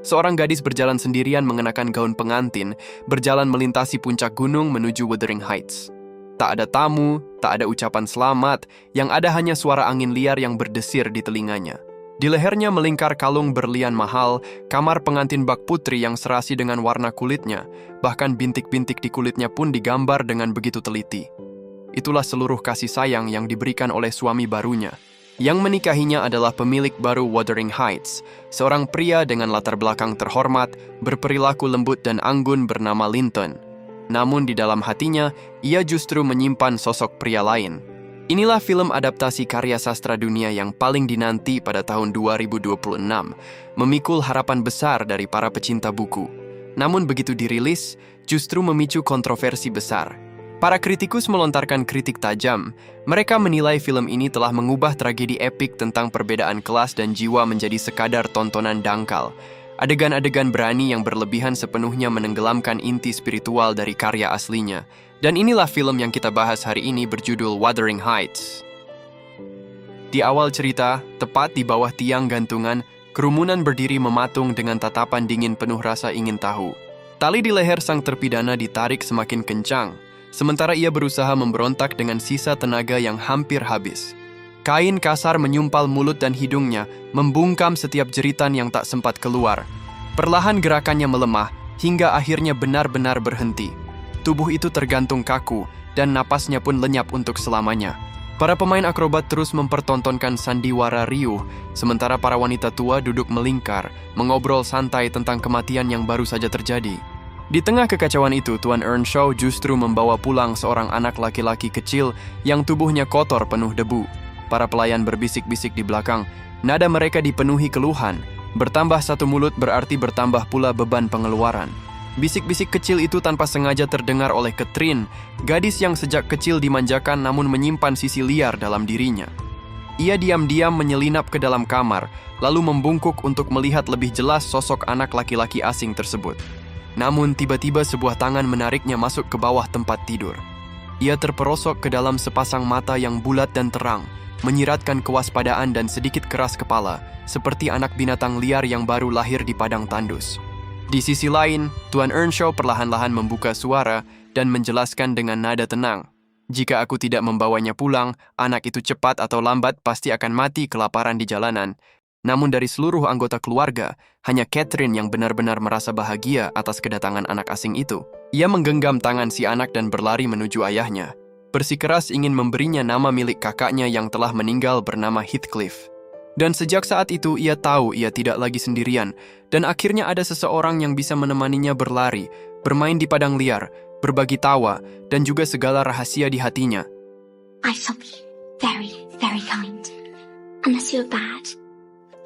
Seorang gadis berjalan sendirian mengenakan gaun pengantin, berjalan melintasi puncak gunung menuju Wuthering Heights. Tak ada tamu, tak ada ucapan selamat, yang ada hanya suara angin liar yang berdesir di telinganya. Di lehernya melingkar kalung berlian mahal, kamar pengantin bak putri yang serasi dengan warna kulitnya, bahkan bintik-bintik di kulitnya pun digambar dengan begitu teliti. Itulah seluruh kasih sayang yang diberikan oleh suami barunya. Yang menikahinya adalah pemilik baru Wuthering Heights, seorang pria dengan latar belakang terhormat, berperilaku lembut dan anggun bernama Linton. Namun di dalam hatinya, ia justru menyimpan sosok pria lain. Inilah film adaptasi karya sastra dunia yang paling dinanti pada tahun 2026, memikul harapan besar dari para pecinta buku. Namun begitu dirilis, justru memicu kontroversi besar. Para kritikus melontarkan kritik tajam. Mereka menilai film ini telah mengubah tragedi epik tentang perbedaan kelas dan jiwa menjadi sekadar tontonan dangkal. Adegan-adegan berani yang berlebihan sepenuhnya menenggelamkan inti spiritual dari karya aslinya. Dan inilah film yang kita bahas hari ini berjudul Wuthering Heights. Di awal cerita, tepat di bawah tiang gantungan, kerumunan berdiri mematung dengan tatapan dingin penuh rasa ingin tahu. Tali di leher sang terpidana ditarik semakin kencang. Sementara ia berusaha memberontak dengan sisa tenaga yang hampir habis. Kain kasar menyumpal mulut dan hidungnya, membungkam setiap jeritan yang tak sempat keluar. Perlahan gerakannya melemah, hingga akhirnya benar-benar berhenti. Tubuh itu tergantung kaku, dan napasnya pun lenyap untuk selamanya. Para pemain akrobat terus mempertontonkan sandiwara riuh, sementara para wanita tua duduk melingkar, mengobrol santai tentang kematian yang baru saja terjadi. Di tengah kekacauan itu, Tuan Earnshaw justru membawa pulang seorang anak laki-laki kecil yang tubuhnya kotor penuh debu. Para pelayan berbisik-bisik di belakang, nada mereka dipenuhi keluhan. Bertambah satu mulut berarti bertambah pula beban pengeluaran. Bisik-bisik kecil itu tanpa sengaja terdengar oleh Catherine, gadis yang sejak kecil dimanjakan namun menyimpan sisi liar dalam dirinya. Ia diam-diam menyelinap ke dalam kamar, lalu membungkuk untuk melihat lebih jelas sosok anak laki-laki asing tersebut. Namun tiba-tiba sebuah tangan menariknya masuk ke bawah tempat tidur. Ia terperosok ke dalam sepasang mata yang bulat dan terang, menyiratkan kewaspadaan dan sedikit keras kepala, seperti anak binatang liar yang baru lahir di padang tandus. Di sisi lain, Tuan Earnshaw perlahan-lahan membuka suara dan menjelaskan dengan nada tenang. Jika aku tidak membawanya pulang, anak itu cepat atau lambat pasti akan mati kelaparan di jalanan. Namun dari seluruh anggota keluarga, hanya Catherine yang benar-benar merasa bahagia atas kedatangan anak asing itu. Ia menggenggam tangan si anak dan berlari menuju ayahnya. Bersikeras ingin memberinya nama milik kakaknya yang telah meninggal bernama Heathcliff. Dan sejak saat itu ia tahu ia tidak lagi sendirian, dan akhirnya ada seseorang yang bisa menemaninya berlari, bermain di padang liar, berbagi tawa, dan juga segala rahasia di hatinya. I shall be very, very kind. Unless you're bad.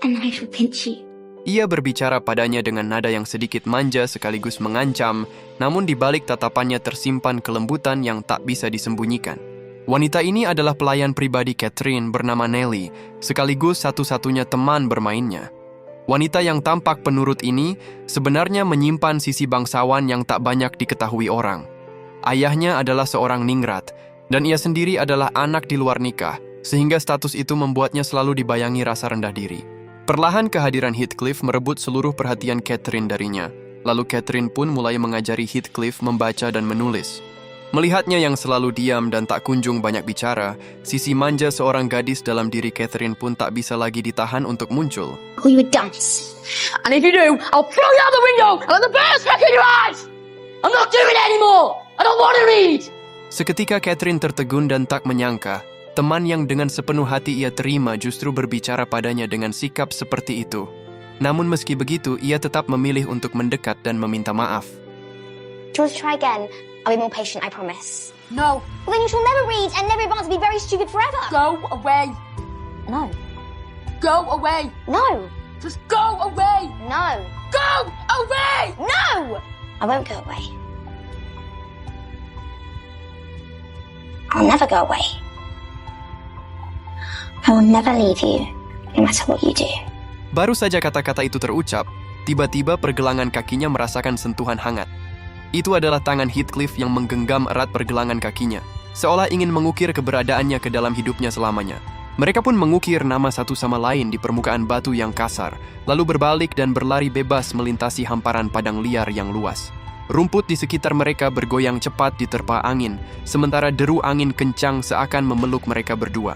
And I shall pinch you. Ia berbicara padanya dengan nada yang sedikit manja sekaligus mengancam, namun di balik tatapannya tersimpan kelembutan yang tak bisa disembunyikan. Wanita ini adalah pelayan pribadi Catherine bernama Nellie, sekaligus satu-satunya teman bermainnya. Wanita yang tampak penurut ini sebenarnya menyimpan sisi bangsawan yang tak banyak diketahui orang. Ayahnya adalah seorang ningrat, dan ia sendiri adalah anak di luar nikah, sehingga status itu membuatnya selalu dibayangi rasa rendah diri. Perlahan kehadiran Heathcliff merebut seluruh perhatian Catherine darinya. Lalu Catherine pun mulai mengajari Heathcliff membaca dan menulis. Melihatnya yang selalu diam dan tak kunjung banyak bicara, sisi manja seorang gadis dalam diri Catherine pun tak bisa lagi ditahan untuk muncul. Call you a dunce. And if you do, I'll throw you out the window and let the birds back in your eyes! I'm not doing it anymore! I don't want to read! Seketika Catherine tertegun dan tak menyangka, teman yang dengan sepenuh hati ia terima justru berbicara padanya dengan sikap seperti itu. Namun meski begitu, ia tetap memilih untuk mendekat dan meminta maaf. Do you want to try again? I'll be more patient, I promise. No, Well, then you shall never read and never advance to be very stupid forever. go away. No. Go away. No. Just go away. No. Go away! No! I won't go away. I'll never go away. I will never leave you, no matter what you do. Baru saja kata-kata itu terucap, tiba-tiba pergelangan kakinya merasakan sentuhan hangat. Itu adalah tangan Heathcliff yang menggenggam erat pergelangan kakinya, seolah ingin mengukir keberadaannya ke dalam hidupnya selamanya. Mereka pun mengukir nama satu sama lain di permukaan batu yang kasar, lalu berbalik dan berlari bebas melintasi hamparan padang liar yang luas. Rumput di sekitar mereka bergoyang cepat diterpa angin, sementara deru angin kencang seakan memeluk mereka berdua.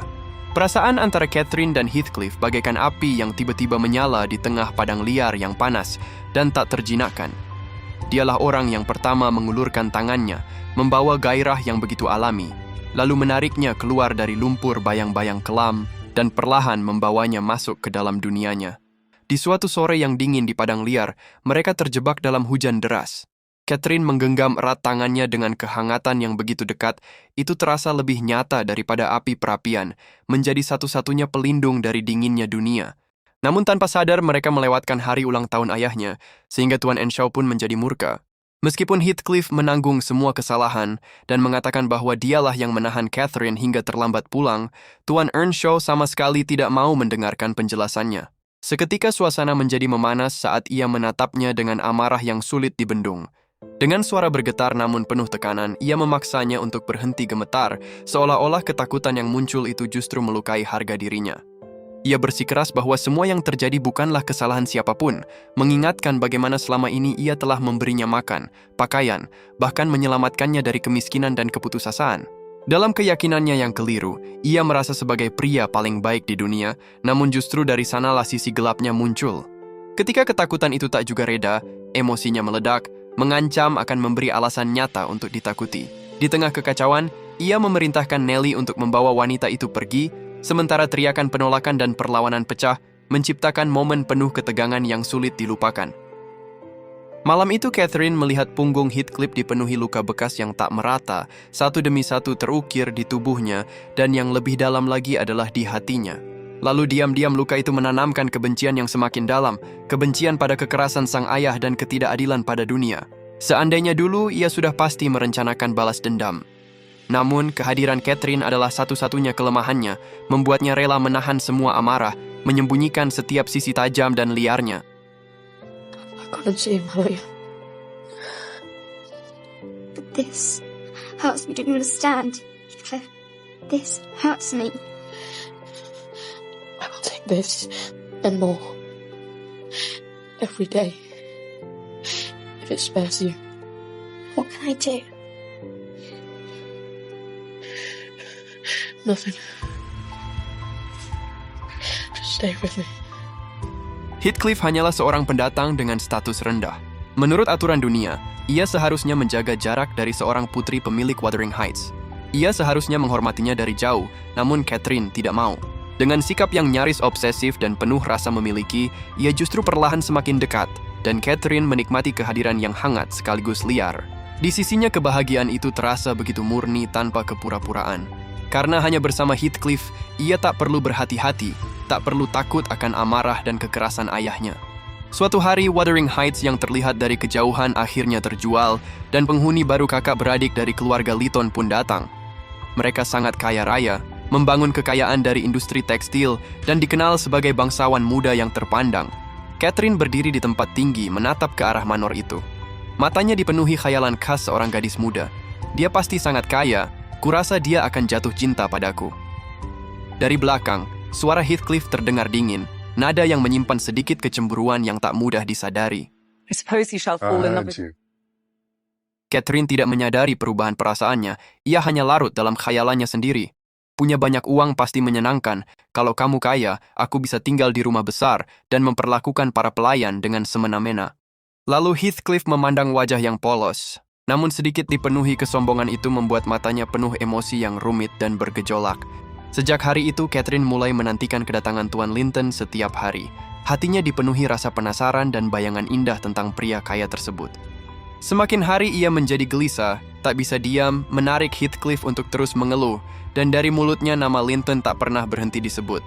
Perasaan antara Catherine dan Heathcliff bagaikan api yang tiba-tiba menyala di tengah padang liar yang panas dan tak terjinakkan. Dialah orang yang pertama mengulurkan tangannya, membawa gairah yang begitu alami, lalu menariknya keluar dari lumpur bayang-bayang kelam dan perlahan membawanya masuk ke dalam dunianya. Di suatu sore yang dingin di padang liar, mereka terjebak dalam hujan deras. Catherine menggenggam erat tangannya dengan kehangatan yang begitu dekat, itu terasa lebih nyata daripada api perapian, menjadi satu-satunya pelindung dari dinginnya dunia. Namun tanpa sadar mereka melewatkan hari ulang tahun ayahnya, sehingga Tuan Earnshaw pun menjadi murka. Meskipun Heathcliff menanggung semua kesalahan dan mengatakan bahwa dialah yang menahan Catherine hingga terlambat pulang, Tuan Earnshaw sama sekali tidak mau mendengarkan penjelasannya. Seketika suasana menjadi memanas saat ia menatapnya dengan amarah yang sulit dibendung. Dengan suara bergetar namun penuh tekanan, ia memaksanya untuk berhenti gemetar, seolah-olah ketakutan yang muncul itu justru melukai harga dirinya. Ia bersikeras bahwa semua yang terjadi bukanlah kesalahan siapapun, mengingatkan bagaimana selama ini ia telah memberinya makan, pakaian, bahkan menyelamatkannya dari kemiskinan dan keputusasaan. Dalam keyakinannya yang keliru, ia merasa sebagai pria paling baik di dunia, namun justru dari sanalah sisi gelapnya muncul. Ketika ketakutan itu tak juga reda, emosinya meledak, mengancam akan memberi alasan nyata untuk ditakuti. Di tengah kekacauan, ia memerintahkan Nellie untuk membawa wanita itu pergi, sementara teriakan penolakan dan perlawanan pecah menciptakan momen penuh ketegangan yang sulit dilupakan. Malam itu Catherine melihat punggung Heathcliff dipenuhi luka bekas yang tak merata, satu demi satu terukir di tubuhnya, dan yang lebih dalam lagi adalah di hatinya. Lalu diam-diam luka itu menanamkan kebencian yang semakin dalam, kebencian pada kekerasan sang ayah dan ketidakadilan pada dunia. Seandainya dulu ia sudah pasti merencanakan balas dendam. Namun, kehadiran Catherine adalah satu-satunya kelemahannya, membuatnya rela menahan semua amarah, menyembunyikan setiap sisi tajam dan liarnya. I couldn't see him earlier. But this hurts me. Don't you understand, Heathcliff? This hurts me. I will take this and more every day if it spares you. What can I do? Nothing. Just stay with me. Heathcliff hanyalah seorang pendatang dengan status rendah. Menurut aturan dunia, ia seharusnya menjaga jarak dari seorang putri pemilik Wuthering Heights. Ia seharusnya menghormatinya dari jauh, namun Catherine tidak mau. Dengan sikap yang nyaris obsesif dan penuh rasa memiliki, ia justru perlahan semakin dekat, dan Catherine menikmati kehadiran yang hangat sekaligus liar. Di sisinya kebahagiaan itu terasa begitu murni tanpa kepura-puraan. Karena hanya bersama Heathcliff, ia tak perlu berhati-hati, tak perlu takut akan amarah dan kekerasan ayahnya. Suatu hari, Wuthering Heights yang terlihat dari kejauhan akhirnya terjual, dan penghuni baru kakak beradik dari keluarga Lytton pun datang. Mereka sangat kaya raya, membangun kekayaan dari industri tekstil, dan dikenal sebagai bangsawan muda yang terpandang. Catherine berdiri di tempat tinggi menatap ke arah manor itu. Matanya dipenuhi khayalan khas seorang gadis muda. Dia pasti sangat kaya, kurasa dia akan jatuh cinta padaku. Dari belakang, suara Heathcliff terdengar dingin, nada yang menyimpan sedikit kecemburuan yang tak mudah disadari. I suppose you shall fall in love with... Catherine tidak menyadari perubahan perasaannya, ia hanya larut dalam khayalannya sendiri. Punya banyak uang pasti menyenangkan, kalau kamu kaya, aku bisa tinggal di rumah besar dan memperlakukan para pelayan dengan semena-mena. Lalu Heathcliff memandang wajah yang polos. Namun sedikit dipenuhi kesombongan itu membuat matanya penuh emosi yang rumit dan bergejolak. Sejak hari itu, Catherine mulai menantikan kedatangan Tuan Linton setiap hari. Hatinya dipenuhi rasa penasaran dan bayangan indah tentang pria kaya tersebut. Semakin hari ia menjadi gelisah, tak bisa diam, menarik Heathcliff untuk terus mengeluh, dan dari mulutnya nama Linton tak pernah berhenti disebut.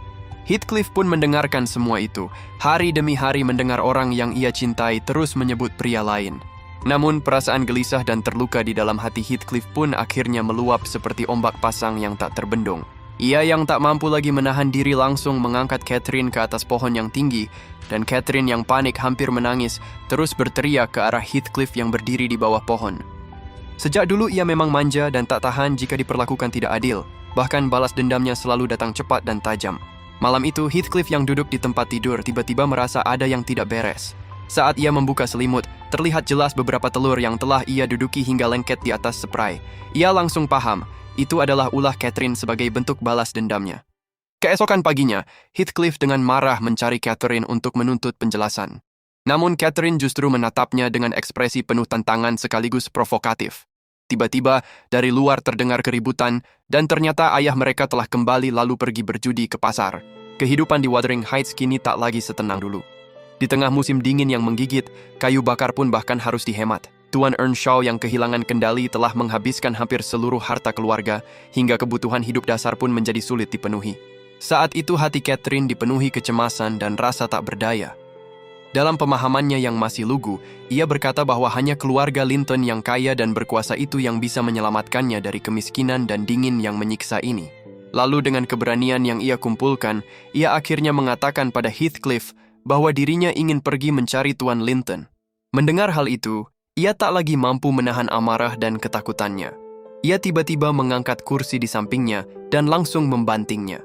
Heathcliff pun mendengarkan semua itu, hari demi hari mendengar orang yang ia cintai terus menyebut pria lain. Namun perasaan gelisah dan terluka di dalam hati Heathcliff pun akhirnya meluap seperti ombak pasang yang tak terbendung. Ia yang tak mampu lagi menahan diri langsung mengangkat Catherine ke atas pohon yang tinggi, dan Catherine yang panik hampir menangis terus berteriak ke arah Heathcliff yang berdiri di bawah pohon. Sejak dulu ia memang manja dan tak tahan jika diperlakukan tidak adil. Bahkan balas dendamnya selalu datang cepat dan tajam. Malam itu, Heathcliff yang duduk di tempat tidur tiba-tiba merasa ada yang tidak beres. Saat ia membuka selimut, terlihat jelas beberapa telur yang telah ia duduki hingga lengket di atas spray. Ia langsung paham, itu adalah ulah Catherine sebagai bentuk balas dendamnya. Keesokan paginya, Heathcliff dengan marah mencari Catherine untuk menuntut penjelasan. Namun Catherine justru menatapnya dengan ekspresi penuh tantangan sekaligus provokatif. Tiba-tiba, dari luar terdengar keributan, dan ternyata ayah mereka telah kembali lalu pergi berjudi ke pasar. Kehidupan di Wuthering Heights kini tak lagi setenang dulu. Di tengah musim dingin yang menggigit, kayu bakar pun bahkan harus dihemat. Tuan Earnshaw yang kehilangan kendali telah menghabiskan hampir seluruh harta keluarga, hingga kebutuhan hidup dasar pun menjadi sulit dipenuhi. Saat itu hati Catherine dipenuhi kecemasan dan rasa tak berdaya. Dalam pemahamannya yang masih lugu, ia berkata bahwa hanya keluarga Linton yang kaya dan berkuasa itu yang bisa menyelamatkannya dari kemiskinan dan dingin yang menyiksa ini. Lalu dengan keberanian yang ia kumpulkan, ia akhirnya mengatakan pada Heathcliff bahwa dirinya ingin pergi mencari Tuan Linton. Mendengar hal itu, ia tak lagi mampu menahan amarah dan ketakutannya. Ia tiba-tiba mengangkat kursi di sampingnya dan langsung membantingnya.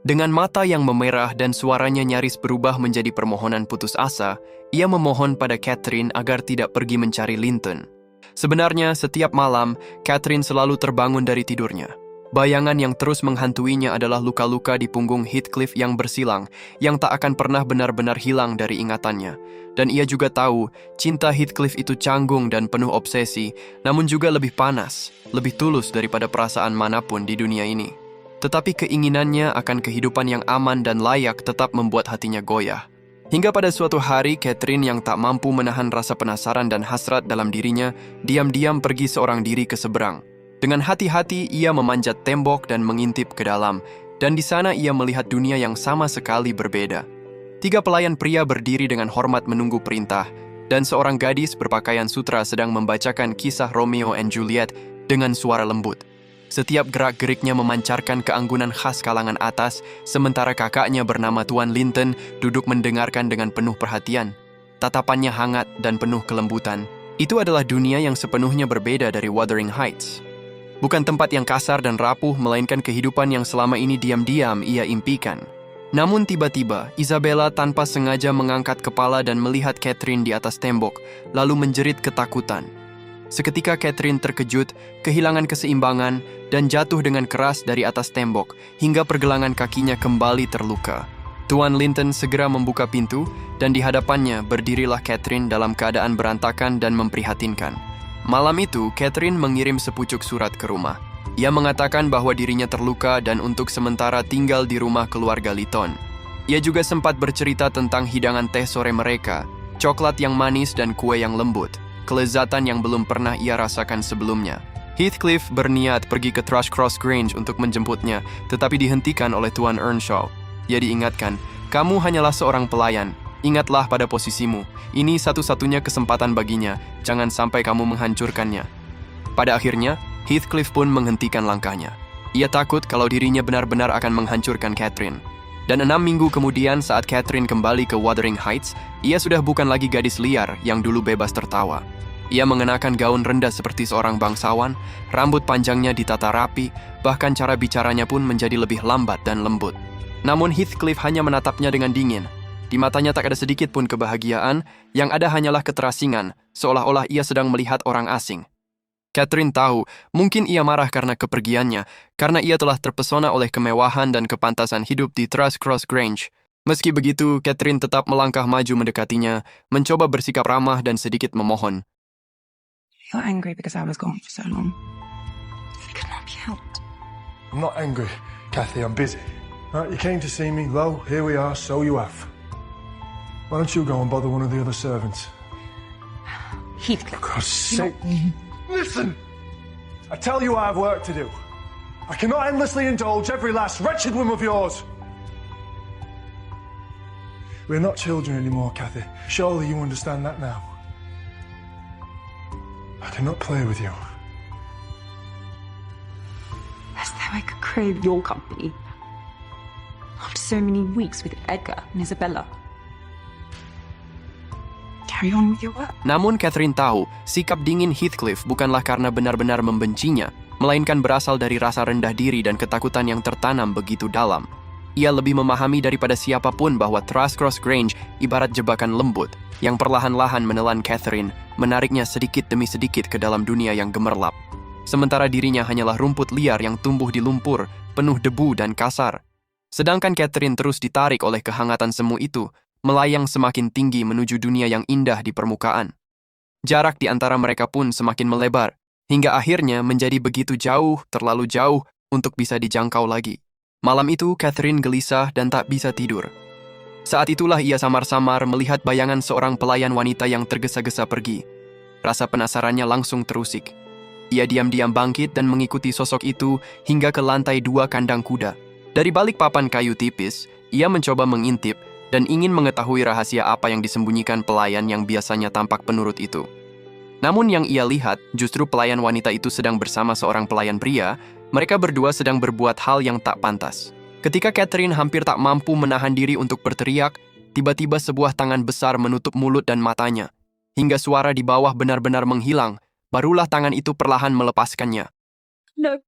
Dengan mata yang memerah dan suaranya nyaris berubah menjadi permohonan putus asa, ia memohon pada Catherine agar tidak pergi mencari Linton. Sebenarnya, setiap malam, Catherine selalu terbangun dari tidurnya. Bayangan yang terus menghantuinya adalah luka-luka di punggung Heathcliff yang bersilang, yang tak akan pernah benar-benar hilang dari ingatannya. Dan ia juga tahu, cinta Heathcliff itu canggung dan penuh obsesi, namun juga lebih panas, lebih tulus daripada perasaan manapun di dunia ini. Tetapi keinginannya akan kehidupan yang aman dan layak tetap membuat hatinya goyah. Hingga pada suatu hari, Catherine yang tak mampu menahan rasa penasaran dan hasrat dalam dirinya, diam-diam pergi seorang diri ke seberang. Dengan hati-hati, ia memanjat tembok dan mengintip ke dalam, dan di sana ia melihat dunia yang sama sekali berbeda. 3 pelayan pria berdiri dengan hormat menunggu perintah, dan seorang gadis berpakaian sutra sedang membacakan kisah Romeo and Juliet dengan suara lembut. Setiap gerak-geriknya memancarkan keanggunan khas kalangan atas, sementara kakaknya bernama Tuan Linton duduk mendengarkan dengan penuh perhatian. Tatapannya hangat dan penuh kelembutan. Itu adalah dunia yang sepenuhnya berbeda dari Wuthering Heights. Bukan tempat yang kasar dan rapuh, melainkan kehidupan yang selama ini diam-diam ia impikan. Namun tiba-tiba, Isabella tanpa sengaja mengangkat kepala dan melihat Catherine di atas tembok, lalu menjerit ketakutan. Seketika Catherine terkejut, kehilangan keseimbangan, dan jatuh dengan keras dari atas tembok, hingga pergelangan kakinya kembali terluka. Tuan Linton segera membuka pintu, dan di hadapannya berdirilah Catherine dalam keadaan berantakan dan memprihatinkan. Malam itu, Catherine mengirim sepucuk surat ke rumah. Ia mengatakan bahwa dirinya terluka dan untuk sementara tinggal di rumah keluarga Linton. Ia juga sempat bercerita tentang hidangan teh sore mereka, coklat yang manis dan kue yang lembut. Kelezatan yang belum pernah ia rasakan sebelumnya. Heathcliff berniat pergi ke Thrushcross Grange untuk menjemputnya, tetapi dihentikan oleh Tuan Earnshaw. Ia diingatkan, kamu hanyalah seorang pelayan. Ingatlah pada posisimu. Ini satu-satunya kesempatan baginya. Jangan sampai kamu menghancurkannya. Pada akhirnya, Heathcliff pun menghentikan langkahnya. Ia takut kalau dirinya benar-benar akan menghancurkan Catherine. Dan 6 minggu kemudian saat Catherine kembali ke Wuthering Heights, ia sudah bukan lagi gadis liar yang dulu bebas tertawa. Ia mengenakan gaun rendah seperti seorang bangsawan, rambut panjangnya ditata rapi, bahkan cara bicaranya pun menjadi lebih lambat dan lembut. Namun Heathcliff hanya menatapnya dengan dingin. Di matanya tak ada sedikit pun kebahagiaan, yang ada hanyalah keterasingan, seolah-olah ia sedang melihat orang asing. Catherine tahu, mungkin ia marah karena kepergiannya, karena ia telah terpesona oleh kemewahan dan kepantasan hidup di Thrushcross Grange. Meski begitu, Catherine tetap melangkah maju mendekatinya, mencoba bersikap ramah dan sedikit memohon. You're angry because I was gone for so long. It could not be helped. I'm not angry, Kathy, I'm busy. Right, you came to see me, lo, here we are, so you have. Why don't you go and bother one of the other servants? Heathcliff. For God's sake. Listen! I tell you I have work to do. I cannot endlessly indulge every last wretched whim of yours. We're not children anymore, Kathy. Surely you understand that now. I cannot play with you. As though I could crave your company. After so many weeks with Edgar and Isabella. Carry on with your work. Namun Catherine tahu, sikap dingin Heathcliff bukanlah karena benar-benar membencinya. melainkan berasal dari rasa rendah diri dan ketakutan yang tertanam begitu dalam. Ia lebih memahami daripada siapapun bahwa Thrushcross Grange ibarat jebakan lembut yang perlahan-lahan menelan Catherine, menariknya sedikit demi sedikit ke dalam dunia yang gemerlap. Sementara dirinya hanyalah rumput liar yang tumbuh di lumpur, penuh debu dan kasar. Sedangkan Catherine terus ditarik oleh kehangatan semu itu, melayang semakin tinggi menuju dunia yang indah di permukaan. Jarak di antara mereka pun semakin melebar, hingga akhirnya menjadi begitu jauh, terlalu jauh untuk bisa dijangkau lagi. Malam itu, Catherine gelisah dan tak bisa tidur. Saat itulah ia samar-samar melihat bayangan seorang pelayan wanita yang tergesa-gesa pergi. Rasa penasarannya langsung terusik. Ia diam-diam bangkit dan mengikuti sosok itu hingga ke lantai 2 kandang kuda. Dari balik papan kayu tipis, ia mencoba mengintip dan ingin mengetahui rahasia apa yang disembunyikan pelayan yang biasanya tampak penurut itu. Namun yang ia lihat, justru pelayan wanita itu sedang bersama seorang pelayan pria. Mereka berdua sedang berbuat hal yang tak pantas. Ketika Catherine hampir tak mampu menahan diri untuk berteriak, tiba-tiba sebuah tangan besar menutup mulut dan matanya. Hingga suara di bawah benar-benar menghilang, barulah tangan itu perlahan melepaskannya. No.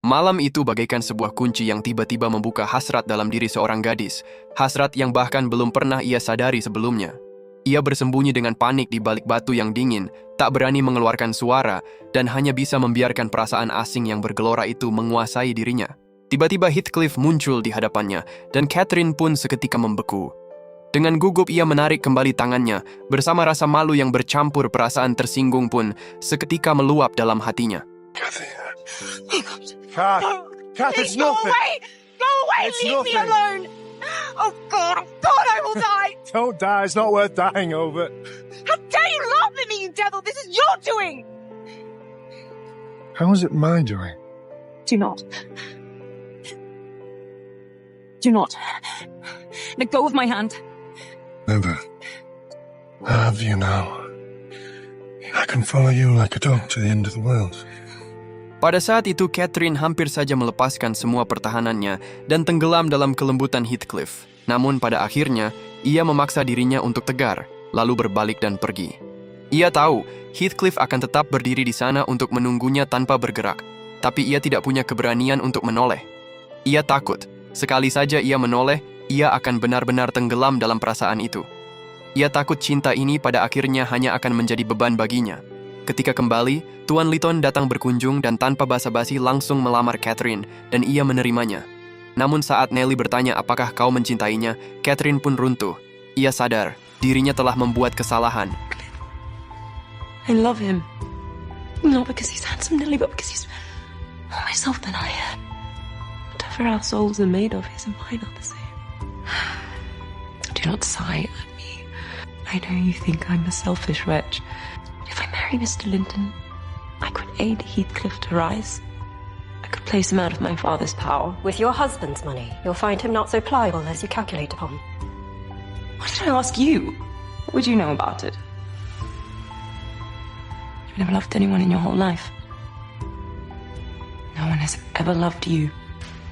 Malam itu bagaikan sebuah kunci yang tiba-tiba membuka hasrat dalam diri seorang gadis, hasrat yang bahkan belum pernah ia sadari sebelumnya. Ia bersembunyi dengan panik di balik batu yang dingin, tak berani mengeluarkan suara, dan hanya bisa membiarkan perasaan asing yang bergelora itu menguasai dirinya. Tiba-tiba Heathcliff muncul di hadapannya, dan Catherine pun seketika membeku. Dengan gugup ia menarik kembali tangannya, bersama rasa malu yang bercampur perasaan tersinggung pun seketika meluap dalam hatinya. Kathy. Kath, it's Go nothing. away! Go away! It's Leave me nothing. alone! Oh God, I will die! Don't die, it's not worth dying over. How dare you laugh at me, you devil! This is your doing! How is it my doing? Do not. Do not. Let go of my hand. Never. I have you now. I can follow you like a dog to the end of the world. Pada saat itu, Catherine hampir saja melepaskan semua pertahanannya dan tenggelam dalam kelembutan Heathcliff. Namun pada akhirnya, ia memaksa dirinya untuk tegar, lalu berbalik dan pergi. Ia tahu, Heathcliff akan tetap berdiri di sana untuk menunggunya tanpa bergerak, tapi ia tidak punya keberanian untuk menoleh. Ia takut, sekali saja ia menoleh, ia akan benar-benar tenggelam dalam perasaan itu. Ia takut cinta ini pada akhirnya hanya akan menjadi beban baginya. Ketika kembali, Tuan Lytton datang berkunjung dan tanpa basa-basi langsung melamar Catherine dan ia menerimanya. Namun saat Nellie bertanya apakah kau mencintainya, Catherine pun runtuh. Ia sadar, dirinya telah membuat kesalahan. I love him. Not because he's handsome, Nelly, but because he's more myself than I am. Whatever our souls are made of, his and mine are the same. Do not sigh at me. I know you think I'm a selfish wretch. If I marry Mr. Linton, I could aid Heathcliff to rise. I could place him out of my father's power. With your husband's money, you'll find him not so pliable as you calculate upon. Why did I ask you? What would you know about it? You've never loved anyone in your whole life. No one has ever loved you.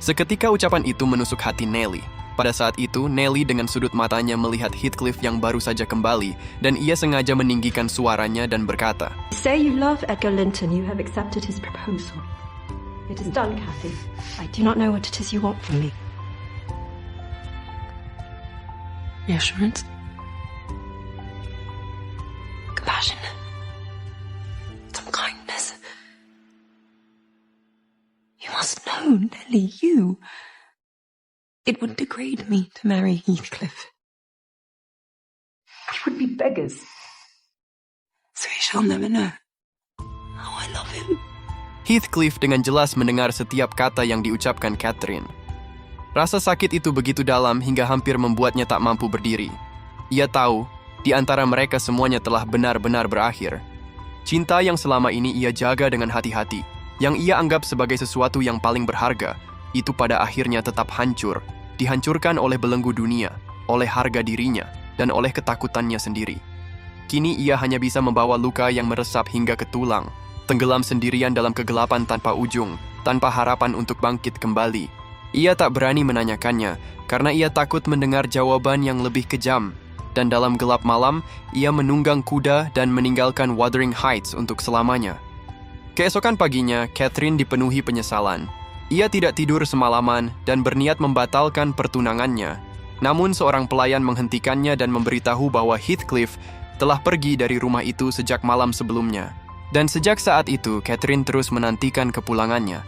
Seketika ucapan itu menusuk hati Nellie. Pada saat itu, Nellie dengan sudut matanya melihat Heathcliff yang baru saja kembali, dan ia sengaja meninggikan suaranya dan berkata, Say you love Edgar Linton, you have accepted his proposal. It is done, Cathy. I do not know what it is you want from me. Reassurance. Compassion. Some kindness. You must know, Nelly, you. It would degrade me to marry Heathcliff. We would be beggars. So he shall never know how I love him. Heathcliff dengan jelas mendengar setiap kata yang diucapkan Catherine. Rasa sakit itu begitu dalam hingga hampir membuatnya tak mampu berdiri. Ia tahu, di antara mereka semuanya telah benar-benar berakhir. Cinta yang selama ini ia jaga dengan hati-hati, yang ia anggap sebagai sesuatu yang paling berharga, itu pada akhirnya tetap hancur, dihancurkan oleh belenggu dunia, oleh harga dirinya, dan oleh ketakutannya sendiri. Kini ia hanya bisa membawa luka yang meresap hingga ke tulang, tenggelam sendirian dalam kegelapan tanpa ujung, tanpa harapan untuk bangkit kembali. Ia tak berani menanyakannya, karena ia takut mendengar jawaban yang lebih kejam, dan dalam gelap malam, ia menunggang kuda dan meninggalkan Wuthering Heights untuk selamanya. Keesokan paginya, Catherine dipenuhi penyesalan. Ia tidak tidur semalaman dan berniat membatalkan pertunangannya. Namun seorang pelayan menghentikannya dan memberitahu bahwa Heathcliff telah pergi dari rumah itu sejak malam sebelumnya. Dan sejak saat itu, Catherine terus menantikan kepulangannya.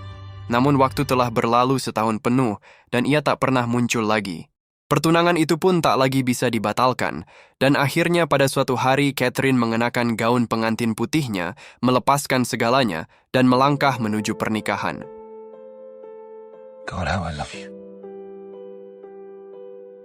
Namun waktu telah berlalu setahun penuh dan ia tak pernah muncul lagi. Pertunangan itu pun tak lagi bisa dibatalkan, dan akhirnya pada suatu hari Catherine mengenakan gaun pengantin putihnya, melepaskan segalanya, dan melangkah menuju pernikahan. God, how I love you.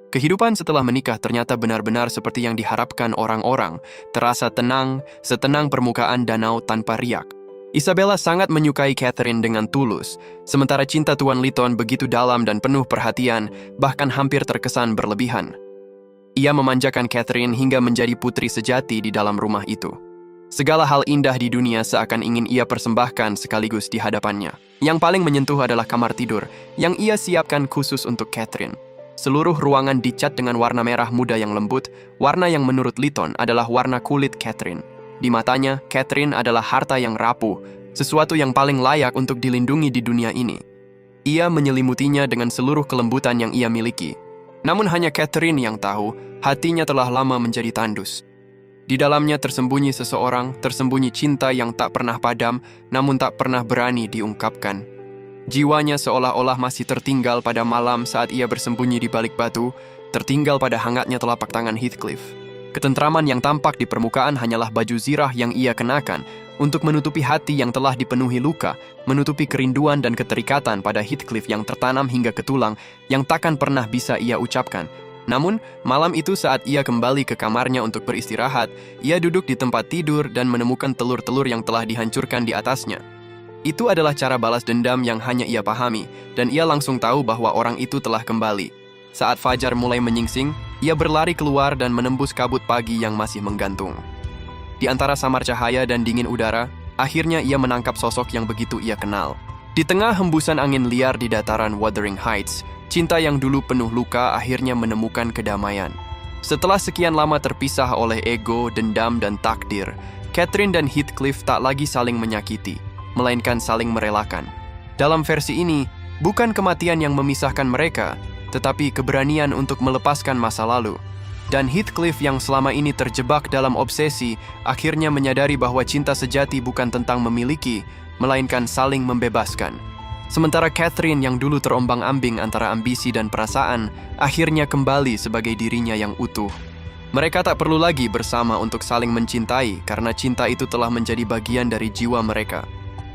Kehidupan setelah menikah ternyata benar-benar seperti yang diharapkan orang-orang, terasa tenang, setenang permukaan danau tanpa riak. Isabella sangat menyukai Catherine dengan tulus, sementara cinta Tuan Lytton begitu dalam dan penuh perhatian, bahkan hampir terkesan berlebihan. Ia memanjakan Catherine hingga menjadi putri sejati di dalam rumah itu. Segala hal indah di dunia seakan ingin ia persembahkan sekaligus di hadapannya. Yang paling menyentuh adalah kamar tidur, yang ia siapkan khusus untuk Catherine. Seluruh ruangan dicat dengan warna merah muda yang lembut, warna yang menurut Lytton adalah warna kulit Catherine. Di matanya, Catherine adalah harta yang rapuh, sesuatu yang paling layak untuk dilindungi di dunia ini. Ia menyelimutinya dengan seluruh kelembutan yang ia miliki. Namun hanya Catherine yang tahu, hatinya telah lama menjadi tandus. Di dalamnya tersembunyi seseorang, tersembunyi cinta yang tak pernah padam, namun tak pernah berani diungkapkan. Jiwanya seolah-olah masih tertinggal pada malam saat ia bersembunyi di balik batu, tertinggal pada hangatnya telapak tangan Heathcliff. Ketentraman yang tampak di permukaan hanyalah baju zirah yang ia kenakan untuk menutupi hati yang telah dipenuhi luka, menutupi kerinduan dan keterikatan pada Heathcliff yang tertanam hingga ke tulang, yang takkan pernah bisa ia ucapkan. Namun, malam itu saat ia kembali ke kamarnya untuk beristirahat, ia duduk di tempat tidur dan menemukan telur-telur yang telah dihancurkan di atasnya. Itu adalah cara balas dendam yang hanya ia pahami, dan ia langsung tahu bahwa orang itu telah kembali. Saat fajar mulai menyingsing, ia berlari keluar dan menembus kabut pagi yang masih menggantung. Di antara samar cahaya dan dingin udara, akhirnya ia menangkap sosok yang begitu ia kenal. Di tengah hembusan angin liar di dataran Wuthering Heights, cinta yang dulu penuh luka akhirnya menemukan kedamaian. Setelah sekian lama terpisah oleh ego, dendam, dan takdir, Catherine dan Heathcliff tak lagi saling menyakiti, melainkan saling merelakan. Dalam versi ini, bukan kematian yang memisahkan mereka, tetapi keberanian untuk melepaskan masa lalu. Dan Heathcliff yang selama ini terjebak dalam obsesi, akhirnya menyadari bahwa cinta sejati bukan tentang memiliki, melainkan saling membebaskan. Sementara Catherine yang dulu terombang-ambing antara ambisi dan perasaan, akhirnya kembali sebagai dirinya yang utuh. Mereka tak perlu lagi bersama untuk saling mencintai, karena cinta itu telah menjadi bagian dari jiwa mereka.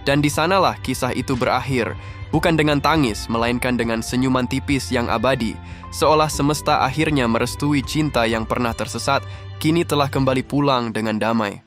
Dan di sanalah kisah itu berakhir, bukan dengan tangis, melainkan dengan senyuman tipis yang abadi, seolah semesta akhirnya merestui cinta yang pernah tersesat, kini telah kembali pulang dengan damai.